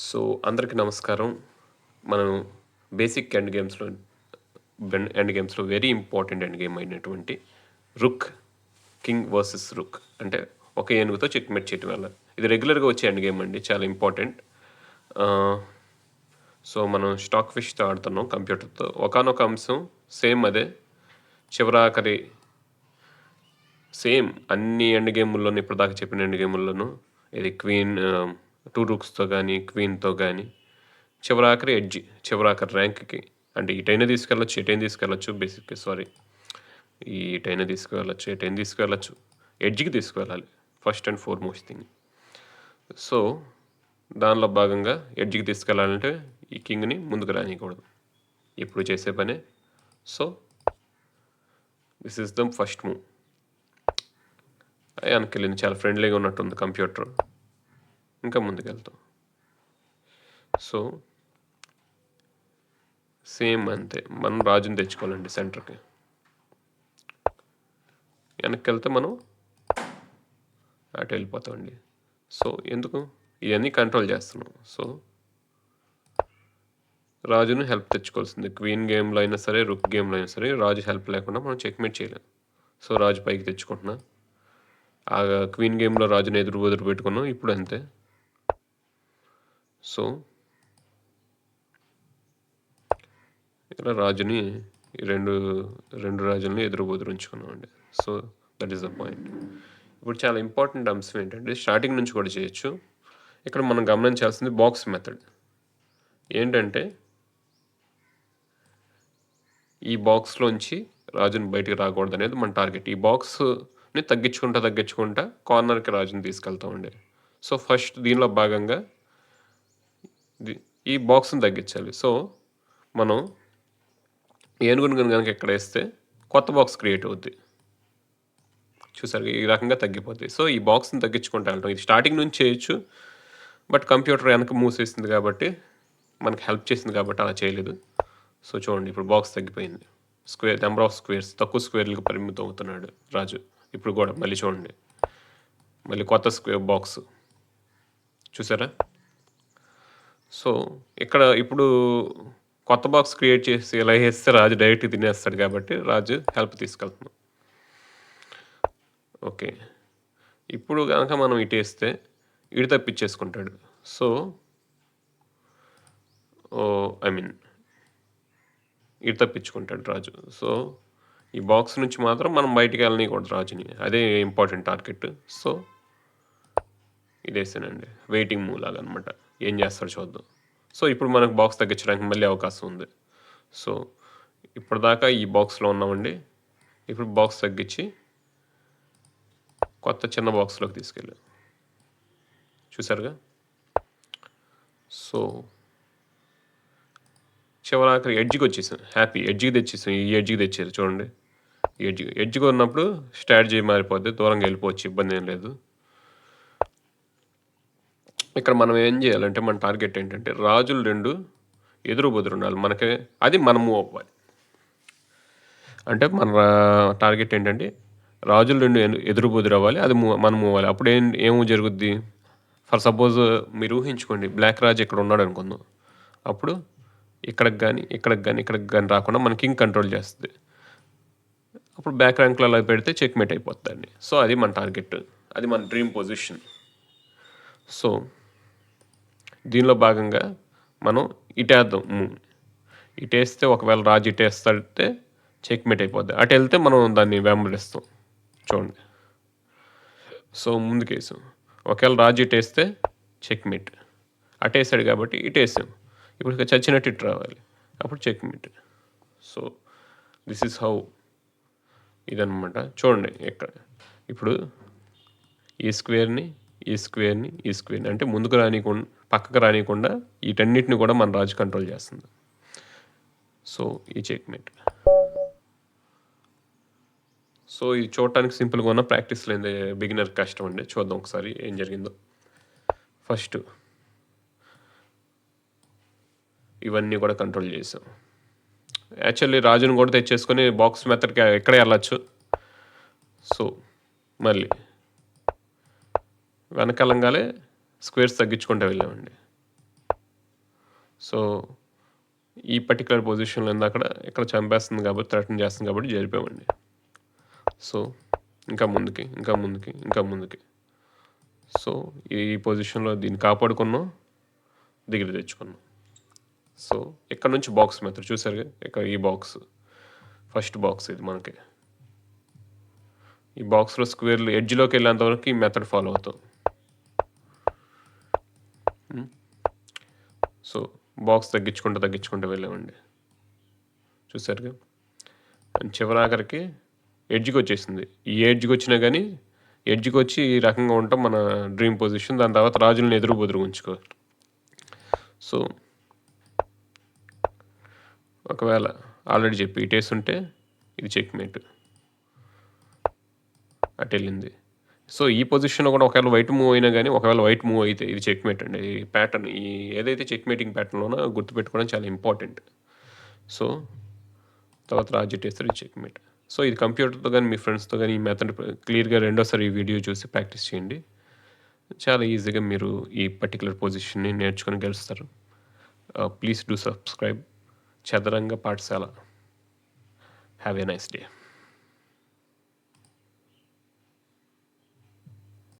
So అందరికీ నమస్కారం. మనం బేసిక్ ఎండ్ గేమ్స్‌లో వెరీ ఇంపార్టెంట్ ఎండ్ గేమ్ అయినటువంటి రుక్, కింగ్ వర్సెస్ రుక్ అంటే ఒక ఏనుగుతో చెక్‌మేట్ చేయటం వల్ల. ఇది రెగ్యులర్‌గా వచ్చే ఎండ్ గేమ్ అండి. చాలా ఇంపార్టెంట్. ఆహ్, సో మనం స్టాక్ ఫిష్‌తో ఆడుతున్నాం కంప్యూటర్‌తో. ఒకానొక అంశం సేమ్ అదే. చివరాఖరి సేమ్ అన్ని ఎండ్ గేముల్లోనూ ఇప్పటిదాకా చెప్పిన ఎండ్ గేముల్లోనూ ఇది క్వీన్ 2 రూక్స్‌తో గానీ, క్వీన్‌తో గానీ చివరాఖరి ఎడ్జ్. చివరాఖరి ర్యాంక్‌కి. అంటే ఇటైనా తీసుకెళ్ళొచ్చు, ఎటైనా తీసుకెళ్ళొచ్చు. బేసిక్‌గా సారీ. ఇటైనా తీసుకువెళ్ళొచ్చు, ఎటైనా తీసుకువెళ్ళొచ్చు. ఎడ్జ్‌కి తీసుకువెళ్ళాలి. First and foremost thing. So, దానిలో భాగంగా ఎడ్జ్‌కి తీసుకెళ్ళాలంటే ఈ కింగ్‌ని ముందుకు రానీయకూడదు. ఎప్పుడు చేసే పనే. So, this is the first move. వెనకెళ్ళింది. చాలా ఫ్రెండ్లీగా ఉన్నట్టుంది కంప్యూటర్. ఇంకా ముందుకెళ్తాం. సో, సేమ్ అంతే. మనం రాజుని తెచ్చుకోవాలండి సెంటర్‌కి. వెనక్కెళ్తే మనం అటు వెళ్ళిపోతామండి. సో, ఎందుకు? ఇవన్నీ కంట్రోల్ చేస్తున్నాం. సో, రాజుని హెల్ప్ తెచ్చుకోవాల్సిందే. క్వీన్ గేమ్‌లో అయినా సరే, రుక్ గేమ్‌లో అయినా సరే రాజు హెల్ప్ లేకుండా మనం చెక్‌మేట్ చేయలేం. సో, రాజు పైకి తెచ్చుకుంటున్నా. క్వీన్ గేమ్‌లో రాజుని ఎదురు పెట్టుకున్నాం. ఇప్పుడు అంతే. సో, ఇలా రాజుని ఈ రెండు రాజుల్ని ఉంచుకున్నామండి. So, that is the point. ఇప్పుడు చాలా ఇంపార్టెంట్ అంశం ఏంటంటే స్టార్టింగ్ నుంచి కూడా చేయొచ్చు. ఇక్కడ మనం గమనించాల్సింది బాక్స్ మెథడ్. ఏంటంటే ఈ బాక్స్‌లోంచి రాజుని బయటికి రాకూడదనేది మన టార్గెట్. ఈ బాక్స్‌ని తగ్గించుకుంటా కార్నర్‌కి రాజుని తీసుకెళ్తామండి. సో, ఫస్ట్ దీనిలో భాగంగా ది ఈ బాక్స్‌ని తగ్గించాలి. సో, మనం ఏనుగుని గనుక ఇక్కడేస్తే కొత్త బాక్స్ క్రియేట్ అవుద్ది. చూసారు ఈ రకంగా తగ్గిపోద్ది. సో, ఈ బాక్స్‌ని తగ్గించుకుంటా వెళ్ళటం. ఇది స్టార్టింగ్ నుంచి చేయొచ్చు. బట్ కంప్యూటర్ వెనక మూసేసింది కాబట్టి, మనకి హెల్ప్ చేసింది కాబట్టి అలా చేయలేదు. సో, చూడండి ఇప్పుడు బాక్స్ తగ్గిపోయింది. నెంబర్ ఆఫ్ స్క్వేర్స్ తక్కువ స్క్వేర్‌లకి పరిమితం అవుతున్నాడు రాజు. ఇప్పుడు కూడా మళ్ళీ చూడండి. మళ్ళీ కొత్త బాక్స్ చూసారా? సో, ఇక్కడ ఇప్పుడు కొత్త బాక్స్ క్రియేట్ చేసి ఇలా ఏస్తే రాజు డైరెక్ట్‌గా తినేస్తాడు కాబట్టి రాజు హెల్ప్ తీసుకెళ్తున్నాం. ఓకే. ఇప్పుడు గనక మనం ఇటేస్తే ఈడు తప్పించేసుకుంటాడు. సో, ఐ మీన్ ఈడు తప్పించుకుంటాడు రాజు. సో, ఈ బాక్స్ నుంచి మాత్రం మనం బయటికి వెళ్ళనీయకూడదు రాజుని. అదే ఇంపార్టెంట్ టార్గెట్. సో, ఇదేసానండి. వెయిటింగ్ మూవ్ లాగా అనమాట. ఏం చేస్తాడో చూద్దాం. సో, ఇప్పుడు మనకు బాక్స్ తగ్గించడానికి మళ్ళీ అవకాశం ఉంది. సో, ఇప్పటిదాకా ఈ బాక్స్‌లో ఉన్నామండి. ఇప్పుడు బాక్స్ తగ్గించి కొత్త చిన్న బాక్స్‌లోకి తీసుకెళ్ళాం. చూసారుగా? సో, చివరాఖరి ఎడ్జ్‌కొచ్చేసాం. హ్యాపీ. ఎడ్జ్‌కి తెచ్చేసాం. ఈ ఎడ్జ్‌కి తెచ్చారు చూడండి. ఎడ్జ్‌గా ఉన్నప్పుడు స్ట్రాటజీ మారిపోద్ది. దూరంగా వెళ్ళిపోవచ్చు. ఇబ్బందేం లేదు. ఇక్కడ మనం ఏం చేయాలంటే మన టార్గెట్ ఏంటంటే రాజులు 2 ఎదురు బెదురుండాలి. అది మనం మూవ్ అవ్వాలి. అంటే మన టార్గెట్ ఏంటంటే రాజులు 2 ఎదురు బెదురవ్వాలి. అది మనం మూవ్ అవ్వాలి. అప్పుడు ఏం జరుగుద్ది? ఫర్ సపోజ్ మీరు ఊహించుకోండి. బ్లాక్ రాజు ఇక్కడ ఉన్నాడనుకుందాం. అప్పుడు ఇక్కడికి గాని రాకుండా మన కింగ్ కంట్రోల్ చేస్తది. అప్పుడు బ్యాక్ ర్యాంక్‌లో అలా పెడితే చెక్‌మేట్ అయిపోద్దండి. సో, అది మన టార్గెట్. అది మన డ్రీమ్ పొజిషన్. సో, దీనిలో భాగంగా మనం ఇటేద్దాం మూవ్. ఇటేస్తే ఒకవేళ రాజు ఇటేస్తే చెక్‌మేట్ అయిపోద్ది. అటెళ్తే మనం దాన్ని వెంబడిస్తాం. చూడండి. సో, ముందుకేసాం. ఒకవేళ రాజు ఇటేస్తే చెక్‌మేట్. అటేసాడు కాబట్టి ఇటేసాం. ఇప్పుడు ఇక చచ్చినట్టు ఇటు రావాలి. అప్పుడు checkmate. So, this is how ఇదనమాట. చూడండి ఇక్కడ. ఇప్పుడు ఈ స్క్వేర్‌ని, ఈ స్క్వేర్‌ని, ఈ స్క్వేర్‌ని అంటే ముందుకు పక్కకు రానీయకుండా వీటన్నిటిని కూడా మన రాజు కంట్రోల్ చేస్తుంది. సో, ఈ చెక్‌మేట్. సో, ఇది చూడటానికి సింపుల్‌గా ఉన్న ప్రాక్టీస్ లేనిదే బిగినర్‌కి కష్టం అండి. చూద్దాం ఒకసారి ఏం జరిగిందో. ఫస్ట్ ఇవన్నీ కూడా కంట్రోల్ చేసాం. యాక్చువల్లీ రాజుని కూడా తెచ్చేసుకొని బాక్స్ మెథడ్‌కి ఇక్కడే వెళ్ళొచ్చు. సో, మళ్ళీ వెనకాలంగానే స్క్వేర్స్ తగ్గించుకుంటూ వెళ్ళామండి. సో, ఈ పర్టిక్యులర్ పొజిషన్‌లో ఇందాకడ ఇక్కడ చంపేస్తుంది కాబట్టి, థ్రెటన్ చేస్తుంది కాబట్టి జరిపామండి. సో, ఇంకా ముందుకి, ఇంకా ముందుకి, ఇంకా ముందుకి. సో, ఈ పొజిషన్‌లో దీన్ని కాపాడుకున్నాం. దగ్గర తెచ్చుకున్నాం. సో, ఇక్కడ నుంచి బాక్స్ మెథడ్ చూసారుగా? ఇక్కడ ఈ బాక్స్. ఫస్ట్ బాక్స్ ఇది మనకి. ఈ బాక్స్‌లో స్క్వేర్‌లు ఎడ్జ్‌లోకెళ్ళేంత వరకు ఈ మెథడ్ ఫాలో అవుతాం. సో, బాక్స్ తగ్గించుకుంటూ వెళ్ళామండి. చూసారుగా? అండ్ చివరాఖరికి ఎడ్జ్‌కొచ్చేసింది. ఈ ఎడ్జ్‌కొచ్చినా గానీ, ఎడ్జ్‌కొచ్చి ఈ రకంగా ఉండటం మన డ్రీమ్ పొజిషన్. దాని తర్వాత రాజులని ఎదురు బెదురుగా ఉంచుకోవాలి. సో, ఒకవేళ ఆల్రెడీ చెప్పి ఇటేసుంటే ఇది చెక్‌మేట్. అటెళ్ళింది. సో, ఈ పొజిషన్‌లో కూడా ఒకవేళ వైట్ మూవ్ అయినా గానీ, ఒకవేళ వైట్ మూవ్ అయితే ఇది చెక్‌మేట్ అండి. ఈ ప్యాటర్న్ ఏదైతే చెక్‌మేటింగ్ ప్యాటర్న్‌లోనో గుర్తుపెట్టుకోవడం చాలా ఇంపార్టెంట్. సో, తర్వాత రాజెట్టేస్తే ఇది చెక్‌మేట్. సో, ఇది కంప్యూటర్‌తో గానీ, మీ ఫ్రెండ్స్‌తో గానీ ఈ మెథడ్ క్లియర్‌గా రెండోసారి ఈ వీడియో చూసి ప్రాక్టీస్ చేయండి. చాలా ఈజీగా మీరు ఈ పర్టిక్యులర్ పొజిషన్‌ని నేర్చుకొని గెలుస్తారు. ప్లీజ్ డూ సబ్స్క్రైబ్ చదరంగ పాఠశాల. Have a nice day.